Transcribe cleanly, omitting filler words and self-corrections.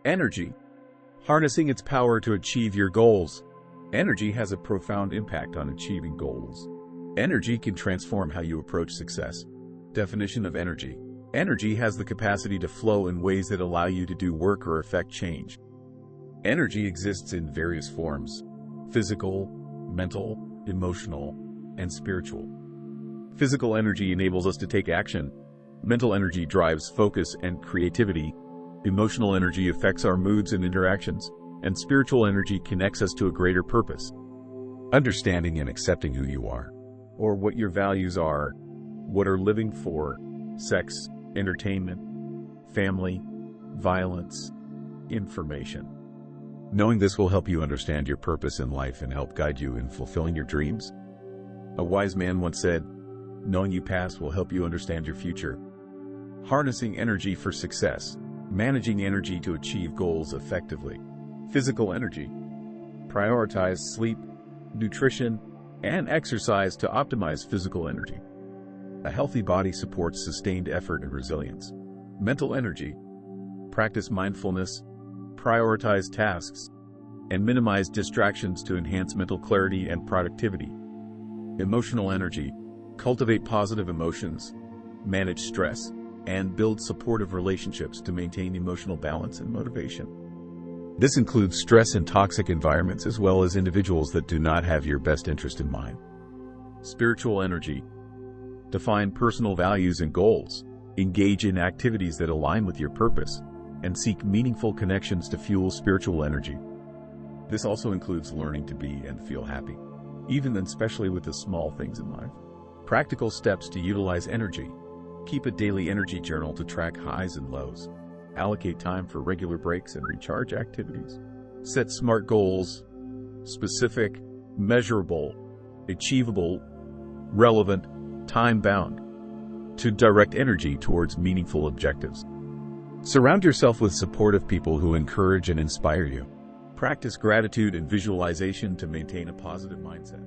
Energy. Harnessing its power to achieve your goals. Energy has a profound impact on achieving goals. Energy can transform how you approach success. Definition of energy. Energy has the capacity to flow in ways that allow you to do work or affect change. Energy exists in various forms: physical, mental, emotional, and spiritual. Physical energy enables us to take action. Mental energy drives focus and creativity. Emotional energy affects our moods and interactions. And spiritual energy connects us to a greater purpose. Understanding and accepting who you are, or what your values are, what are living for: sex, entertainment, family, violence, information. Knowing this will help you understand your purpose in life and help guide you in fulfilling your dreams. A wise man once said, "Knowing your past will help you understand your future." Harnessing energy for success. Managing energy to achieve goals effectively. Physical energy. Prioritize sleep, nutrition, and exercise to optimize physical energy. A healthy body supports sustained effort and resilience. Mental energy. Practice mindfulness, prioritize tasks, and minimize distractions to enhance mental clarity and productivity. Emotional energy. Cultivate positive emotions, manage stress, and build supportive relationships to maintain emotional balance and motivation. This includes stress and toxic environments, as well as individuals that do not have your best interest in mind. Spiritual energy. Define personal values and goals. Engage in activities that align with your purpose, and seek meaningful connections to fuel spiritual energy. This also includes learning to be and feel happy, even and especially with the small things in life. Practical steps to utilize energy. Keep a daily energy journal to track highs and lows. Allocate time for regular breaks and recharge activities. Set SMART goals: specific, measurable, achievable, relevant, time-bound, to direct energy towards meaningful objectives. Surround yourself with supportive people who encourage and inspire you. Practice gratitude and visualization to maintain a positive mindset.